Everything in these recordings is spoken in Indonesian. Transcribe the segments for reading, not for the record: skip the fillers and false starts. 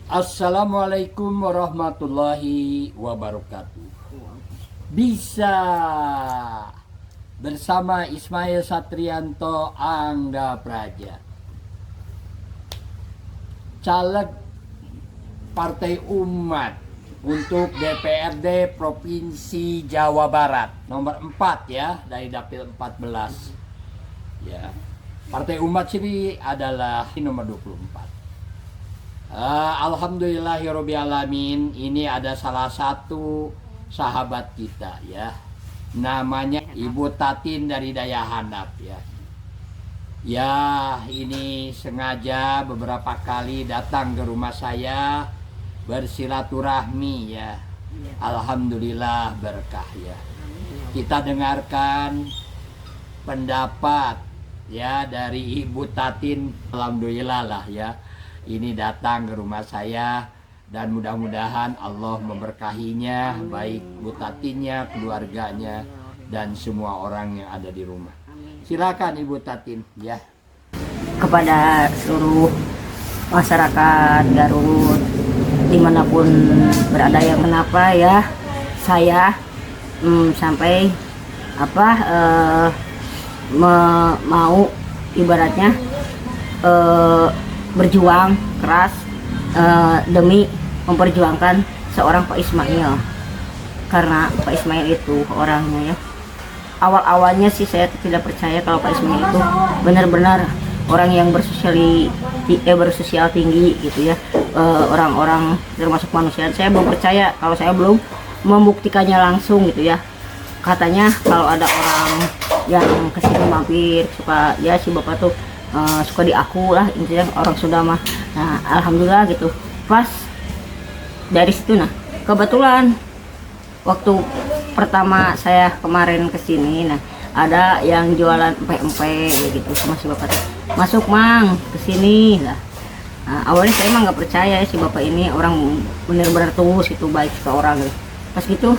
Assalamualaikum warahmatullahi wabarakatuh. Bisa bersama Ismail Satrianto Angga Praja, caleg Partai Umat untuk DPRD Provinsi Jawa Barat nomor 4 ya, dari dapil 14 ya. Partai Umat sini adalah nomor 24. Alhamdulillahirobbilalamin, ini ada salah satu sahabat kita ya, namanya Ibu Tatin dari Dayahandap ya. Ya, ini sengaja beberapa kali datang ke rumah saya bersilaturahmi ya. Alhamdulillah berkah ya. Kita dengarkan pendapat ya dari Ibu Tatin. Alhamdulillah lah ya, ini datang ke rumah saya dan mudah-mudahan Allah memberkahinya, baik Bu Tatinnya, keluarganya, dan semua orang yang ada di rumah. Silakan Ibu Tatin ya. Kepada seluruh masyarakat Garut dimanapun berada, yang kenapa ya saya sampai mau ibaratnya berjuang keras demi memperjuangkan seorang Pak Ismail, karena Pak Ismail itu orangnya ya, awal-awalnya sih saya tidak percaya kalau Pak Ismail itu benar-benar orang yang bersosial tinggi gitu ya, orang-orang termasuk manusia. Saya belum percaya kalau saya belum membuktikannya langsung gitu ya. Katanya kalau ada orang yang kesini mampir suka ya, si bapak tuh suka diaku lah, intinya orang Sunda mah. Nah alhamdulillah gitu, pas dari situ nah kebetulan waktu pertama saya kemarin kesini, nah ada yang jualan empe-empe gitu sama si bapak tuh, masuk mang kesini lah. Nah, awalnya saya emang nggak percaya si bapak ini orang bener-bener tulus itu, baik ke orang gitu. Pas gitu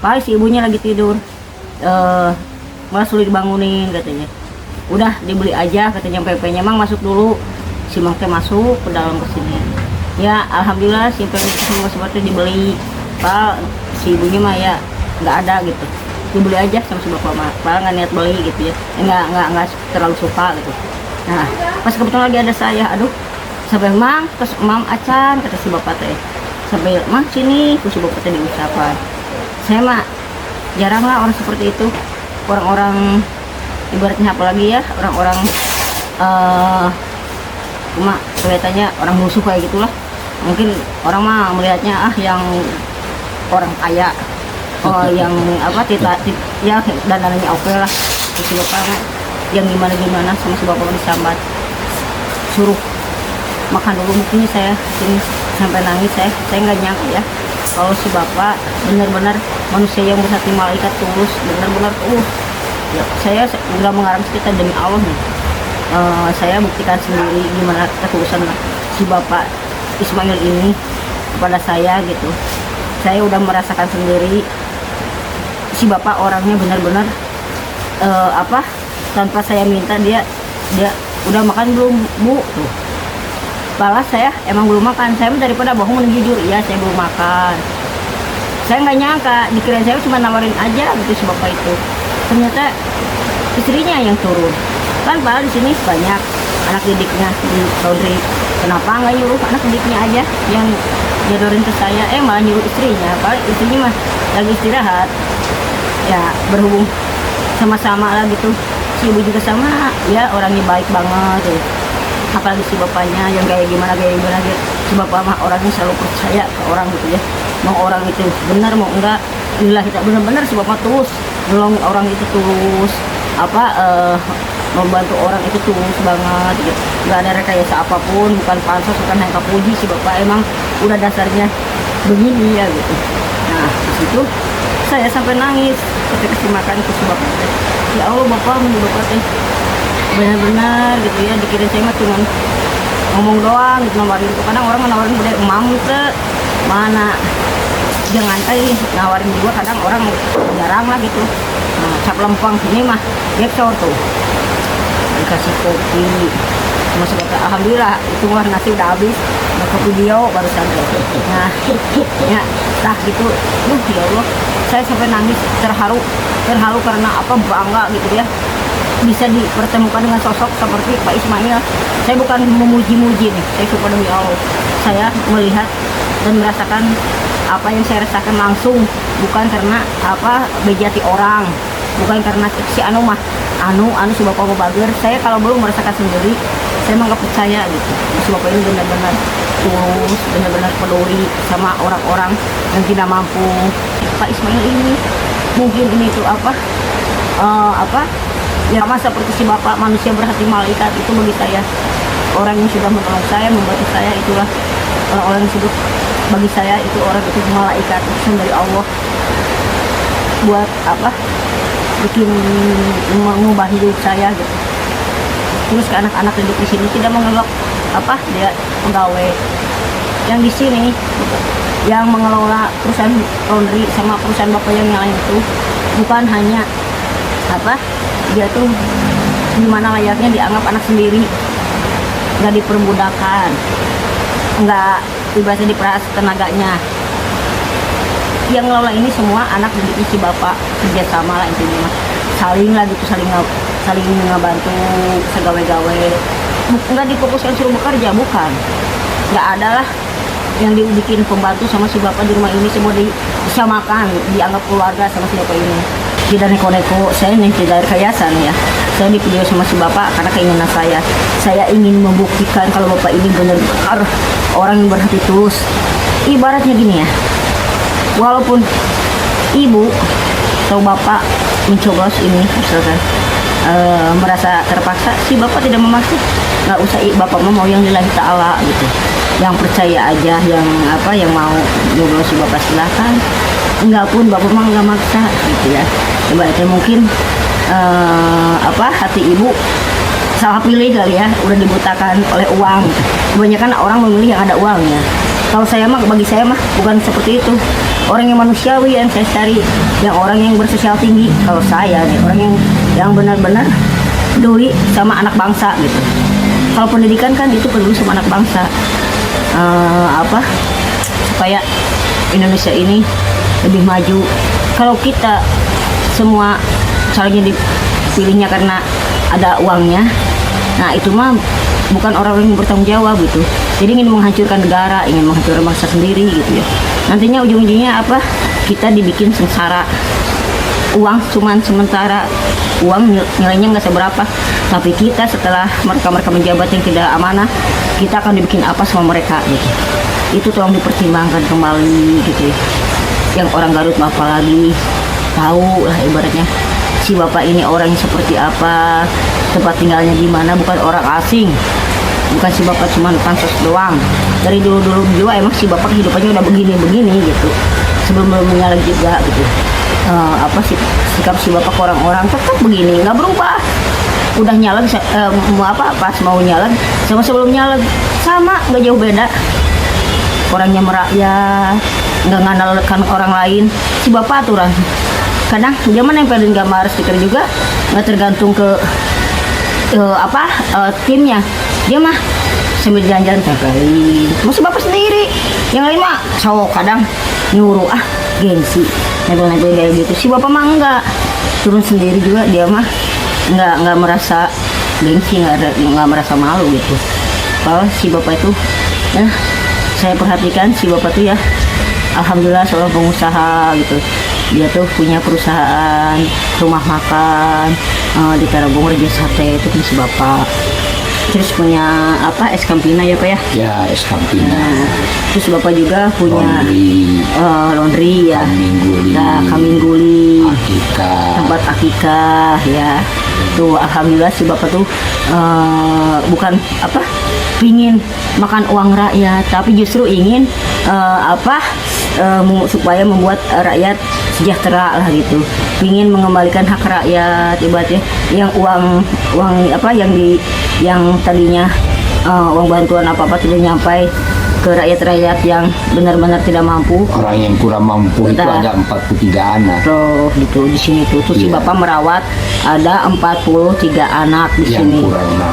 pas si ibunya lagi tidur, malah sulit dibangunin katanya. Udah dibeli aja katanya pempeknya, mang masuk dulu. Si mang teh masuk ke dalam ke sini ya, alhamdulillah si pempek semua seperti dibeli. Pak si ibunya mah ya nggak ada gitu, dibeli aja sama si bapak mah, padahal nggak niat beli gitu ya, nggak terlalu suka gitu. Nah pas kebetulan lagi ada saya, aduh sampai mang terus mam acan kata si bapak teh, sampai mang sini ku si bapak teh diucapan. Saya mah jarang lah orang seperti itu, orang-orang ibaratnya apalagi ya orang-orang cuma kelihatannya orang musuh kayak gitulah. Mungkin orang mah melihatnya yang orang kaya, yang ya dandanannya oke lah. Terus si bapak yang gimana sama si bapak disambat, suruh makan dulu. Mungkin saya sini sampai nangis, saya nggak nyangka ya kalau si bapak benar-benar manusia yang bersatu malaikat, tulus, benar-benar tulus ya. Saya nggak mengarang cerita, demi Allah nih, saya buktikan sendiri gimana ketulusan si bapak Ismail ini kepada saya gitu. Saya udah merasakan sendiri si bapak orangnya benar-benar tanpa saya minta dia udah makan belum bu tuh. Balas saya emang belum makan, saya daripada bohong jujur, iya saya belum makan. Saya nggak nyangka, dikira saya cuma nawarin aja gitu si bapak itu, ternyata istrinya yang turun. Kan padahal di sini banyak anak didiknya di laundry, kenapa nggak nyuruh anak didiknya aja yang jodorin ke saya, malah nyuruh istrinya, padahal istrinya mah lagi istirahat ya. Berhubung sama-sama lah gitu, si ibu juga sama ya, orangnya baik banget tuh. Apalagi si bapaknya yang kayak gimana gitu. Si bapak mah orangnya selalu percaya ke orang gitu ya, mau orang itu benar mau enggak, inilah kita benar-benar si bapak tulus nolong orang itu, tulus membantu orang itu tulus banget gitu. Nggak ada rekayasa apapun, bukan pansos, bukan hanya puji. Si bapak emang udah dasarnya begini ya gitu. Nah disitu saya sampai nangis ketika kasih makan ke si bapak teh. Ya Allah bapak, bapak teh benar-benar gitu ya, dikira saya mah cuma ngomong doang gitu, nawarin itu. Kadang orang nawarin udah emam gitu, mana jangan nawarin juga, kadang orang jarang lah gitu. Nah, cap lempeng ini mah gecor tuh, dikasih kopi sama sebagainya. Alhamdulillah itu mah nasi udah habis, ke video barusan. Nah, ya, nah gitu. Ya Allah, saya sampai nangis terharu karena apa, bangga gitu ya bisa dipertemukan dengan sosok seperti Pak Ismail. Saya bukan memuji-muji nih, saya suka demi Allah. Saya melihat dan merasakan apa yang saya rasakan langsung, bukan karena apa bejati orang, bukan karena si anu si bapak bager. Saya kalau belum merasakan sendiri, saya mah nggak percaya gitu. Si bapak ini benar-benar tulus, benar-benar peduli sama orang-orang yang tidak mampu. Pak Ismail ini mungkin ini tuh apa ya sama seperti si bapak manusia berhati malaikat itu bagi saya. Orang yang sudah menolong saya, membantu saya, itulah orang-orang yang sudah bagi saya itu orang itu malaikat utusan dari Allah buat apa bikin mengubah hidup saya gitu. Terus ke anak-anak hidup di sini tidak menganggap apa dia pegawai yang di sini yang mengelola perusahaan laundry sama perusahaan bapak yang lain itu bukan hanya apa dia tuh gimana layaknya dianggap anak sendiri, nggak diperbudakan, nggak ibaratnya diperas tenaganya. Yang ngelola ini semua anak didiknya si bapak, kerjasama lah intinya, saling lah gitu, saling ngebantu segawe-gawe. Nggak difokuskan suruh bekerja, bukan, nggak ada lah yang dibikin pembantu sama si bapak di rumah ini, semua disamakan, dianggap keluarga sama si bapak ini. Tidak neko-neko, saya nih tidak khayasan ya. Saya di video sama si bapak karena keinginan saya ingin membuktikan kalau bapak ini benar-benar orang yang berhati tulus. Ibaratnya gini ya, walaupun ibu atau bapak mencoblos ini misalkan merasa terpaksa, si bapak tidak memaksa. Nggak usah bapak mau yang lillahi ta'ala gitu, yang percaya aja, yang apa yang mau nyoblos si bapak silakan. Enggak pun bapak mah nggak maksa gitu ya. Ibaratnya mungkin hati ibu salah pilih kali ya, udah dibutakan oleh uang. Kebanyakan orang memilih yang ada uangnya. Kalau saya mah, bagi saya mah bukan seperti itu. Orang yang manusiawi yang saya cari, yang orang yang bersosial tinggi. Kalau saya nih orang yang benar-benar peduli sama anak bangsa gitu. Kalau pendidikan kan itu peduli sama anak bangsa. Supaya Indonesia ini lebih maju. Kalau kita semua misalnya dipilihnya karena ada uangnya, nah itu mah bukan orang yang bertanggung jawab gitu. Jadi ingin menghancurkan negara, ingin menghancurkan bangsa sendiri gitu ya. Nantinya ujung-ujungnya apa? Kita dibikin sengsara. Uang cuman sementara, uang nilainya nggak seberapa, tapi kita setelah mereka menjabat yang tidak amanah, kita akan dibikin apa sama mereka gitu. Itu tolong dipertimbangkan kembali gitu ya. Yang orang Garut mah apalagi tahu lah ibaratnya si bapak ini orangnya seperti apa, tempat tinggalnya di mana, bukan orang asing. Bukan si bapak cuma pansos doang. Dari dulu juga emang si bapak hidupannya udah begini gitu. Sebelum meninggal juga gitu. Sikap si bapak ke orang-orang tetap begini, nggak berubah. Udah nyaleg pas mau nyaleg sama sebelum nyaleg sama, nggak jauh beda. Orangnya merakyat, nggak ngandalkan orang lain. Si bapak aturan kadang dia mah nempelin gambar stiker juga, nggak tergantung ke timnya. Dia mah sambil jalan-jalan tempelin. Masih bapak sendiri, yang lain mah kadang nyuruh gengsi nempel-nempel kayak gitu. Si bapak mah enggak, turun sendiri juga. Dia mah nggak merasa gengsi, nggak merasa malu gitu. Kalau si bapak itu ya, saya perhatikan si bapak tuh ya, alhamdulillah seorang pengusaha gitu. Dia tuh punya perusahaan rumah makan di Tarogong, Reja Sate, itu si bapak. Terus punya es Campina ya pak ya? Ya, es Campina. Terus bapak juga punya laundry ya, kambing guli, tempat akikah ya. Tuh alhamdulillah si bapak tuh bukan pingin makan uang rakyat, tapi justru ingin supaya membuat rakyat sejahtera lah gitu. Ingin mengembalikan hak rakyat, ibaratnya yang yang tadinya uang bantuan apa tidak nyampai ke rakyat-rakyat yang benar-benar tidak mampu. Orang yang kurang mampu itu ada 43 anak. Tuh gitu di sini tuh si bapak merawat ada 43 anak di sini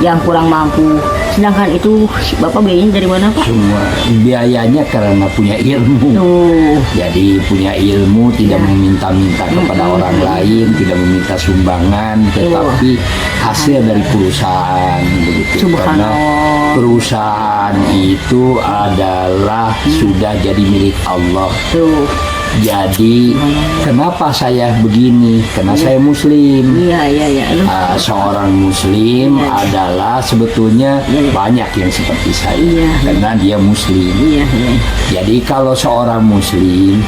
yang kurang mampu. Sedangkan itu Bapak biayanya dari mana Pak? Semua biayanya karena punya ilmu. Tuh. Jadi punya ilmu, tidak meminta-minta kepada orang lain, tidak meminta sumbangan, tetapi hasil dari perusahaan begitu. Karena Subhanallah. perusahaan itu adalah sudah jadi milik Allah. Tuh. Jadi kenapa saya begini? Karena saya Muslim. Iya. Lu. Seorang Muslim adalah sebetulnya banyak yang seperti saya, Iya. karena dia Muslim. Iya. Jadi kalau seorang Muslim,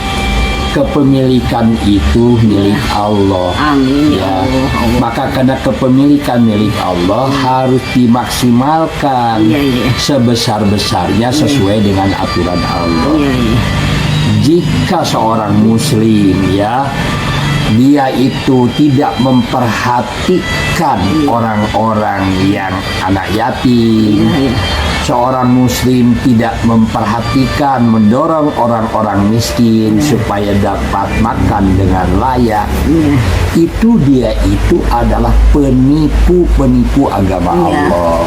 kepemilikan itu milik Allah. Amin ya Allah. Maka karena kepemilikan milik Allah harus dimaksimalkan Iya. sebesar-besarnya sesuai dengan aturan Allah. Iya. Jika seorang Muslim dia itu tidak memperhatikan orang-orang yang anak yatim, seorang Muslim tidak memperhatikan, mendorong orang-orang miskin supaya dapat makan dengan layak, itu dia itu adalah penipu agama Allah.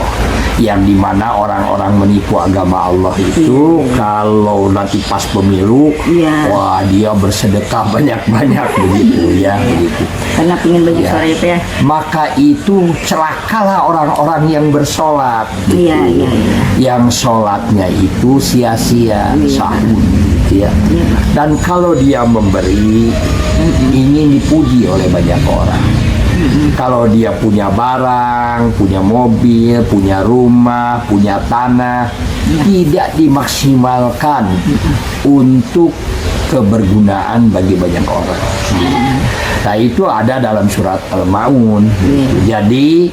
Yang dimana orang-orang menipu agama Allah itu kalau nanti pas pemilu, wah dia bersedekah banyak-banyak begitu ya, begitu. Karena pengen bagi suara ya Pak ya. Maka itu celakalah orang-orang yang bersolat. Iya. Yang sholatnya itu sia-sia, sahun gitu ya. Dan kalau dia memberi, ingin dipuji oleh banyak orang. Kalau dia punya barang, punya mobil, punya rumah, punya tanah, tidak dimaksimalkan untuk kebergunaan bagi banyak orang. Nah itu ada dalam surat Al-Ma'un. Jadi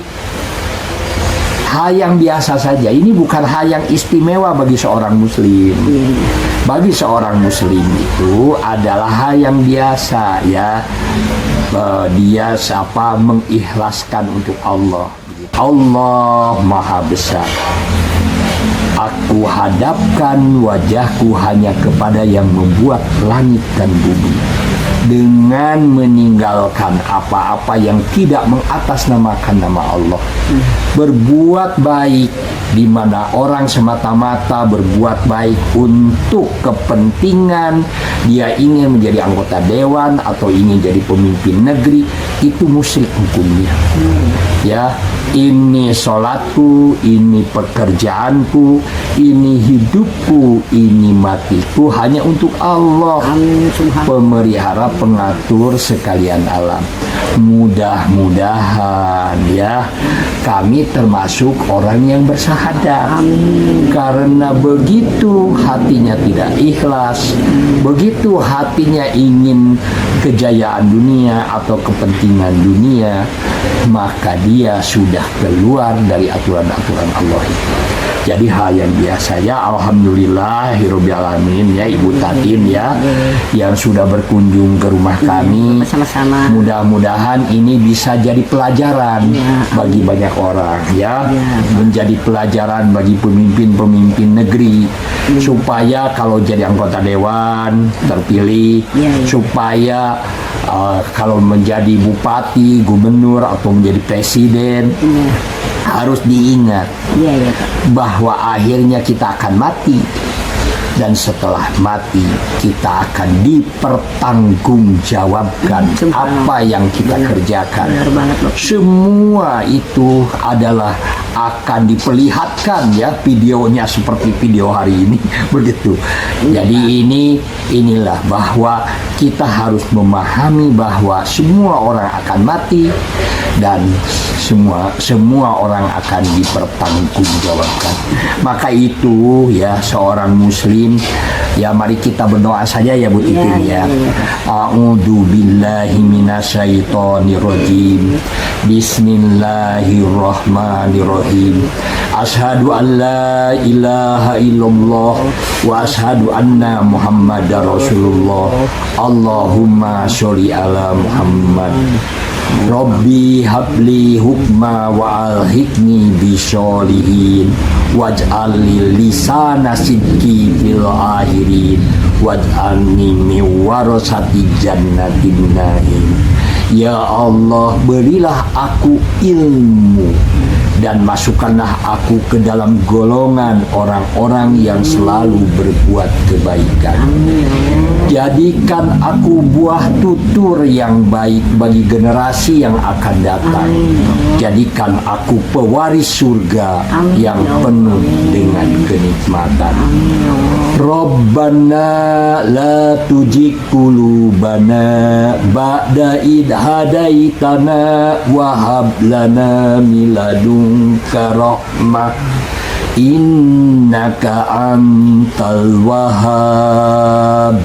hal yang biasa saja, ini bukan hal yang istimewa bagi seorang Muslim. Bagi seorang Muslim itu adalah hal yang biasa ya. Dia mengikhlaskan untuk Allah. Allah Maha Besar. Aku hadapkan wajahku hanya kepada yang membuat langit dan bumi, dengan meninggalkan apa-apa yang tidak mengatasnamakan nama Allah. Berbuat baik, di mana orang semata-mata berbuat baik untuk kepentingan dia ingin menjadi anggota dewan atau ingin jadi pemimpin negeri, itu musyrik hukumnya. Ya, ini sholatku, ini pekerjaanku, ini hidupku, ini matiku hanya untuk Allah, pemelihara, pengatur sekalian alam. Mudah-mudahan ya kami termasuk orang yang bersahadat. Karena begitu hatinya tidak ikhlas, begitu hatinya ingin kejayaan dunia atau kepentingan dunia, maka dia sudah keluar dari aturan-aturan Allah itu. Jadi hal yang biasa ya, alhamdulillahirabbil alamin ya Ibu Tatin ya, yang sudah berkunjung ke rumah kami. Sama-sama. Mudah-mudahan ini bisa jadi pelajaran bagi banyak orang ya, menjadi pelajaran bagi pemimpin-pemimpin negeri, supaya kalau jadi anggota dewan terpilih, supaya kalau menjadi bupati, gubernur atau menjadi presiden, harus diingat bahwa akhirnya kita akan mati, dan setelah mati kita akan dipertanggungjawabkan apa yang kita kerjakan. Semua itu adalah akan diperlihatkan ya, videonya seperti video hari ini begitu. Jadi inilah bahwa kita harus memahami bahwa semua orang akan mati dan semua orang akan dipertanggungjawabkan. Maka itu ya seorang muslim ya, mari kita berdoa saja ya Bu Titin ya. A'udzu billahi minasyaitonir rajim. Bismillahirrahmanirrahim. Asyhadu an la ilaha illallah wa asyhadu anna Muhammadar Rasulullah. Allahumma sholli ala Muhammad. Rabbi habli hukma wa alhiqni bisyolihin waj'al li lisana sidqi fil akhirin waj'alni min warasati jannatin na'im. Ya Allah, berilah aku ilmu dan masukkanlah aku ke dalam golongan orang-orang yang selalu berbuat kebaikan. Jadikan aku buah tutur yang baik bagi generasi yang akan datang. Jadikan aku pewaris surga yang penuh dengan kenikmatan. Rabbana la tujik qulubana ba'da id hadaitana wa hab lana min ladunka rahmah innaka antal wahhab.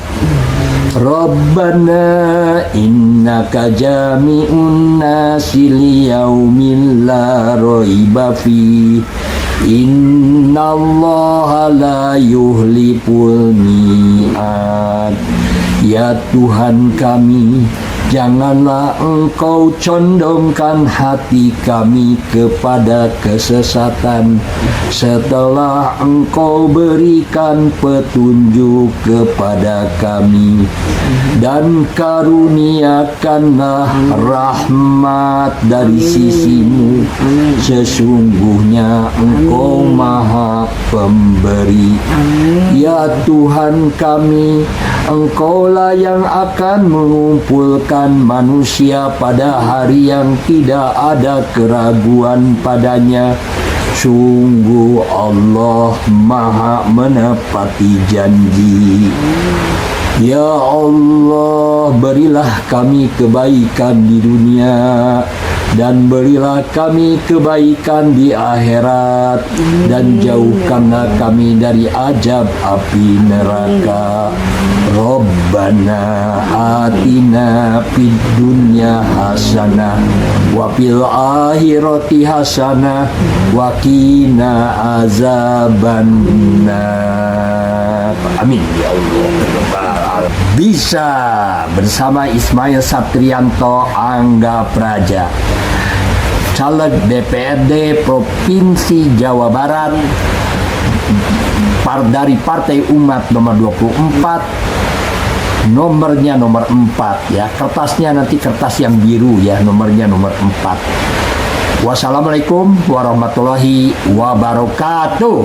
Rabbana innaka jami'un nasi liyaumin la raiba fi innallaha la yuhliful mi'ad. Ya Tuhan kami, janganlah Engkau condongkan hati kami kepada kesesatan setelah Engkau berikan petunjuk kepada kami, dan karuniakanlah rahmat dari sisimu. Sesungguhnya Engkau Maha Pemberi. Ya Tuhan kami, Engkaulah yang akan mengumpulkan manusia pada hari yang tidak ada keraguan padanya. Sungguh Allah Maha menepati janji. Ya Allah, berilah kami kebaikan di dunia dan berilah kami kebaikan di akhirat, dan jauhkanlah kami dari azab api neraka. Rabbana atina fid dunya hasanah wa fil akhirati hasanah wa qina azabannar. Amin ya Allah. Bisa bersama Ismail Satrianto Angga Praja, caleg DPRD Provinsi Jawa Barat dari Partai Umat nomor 24, nomornya nomor 4 ya. Kertasnya nanti kertas yang biru ya, nomornya nomor 4. Wassalamualaikum warahmatullahi wabarakatuh.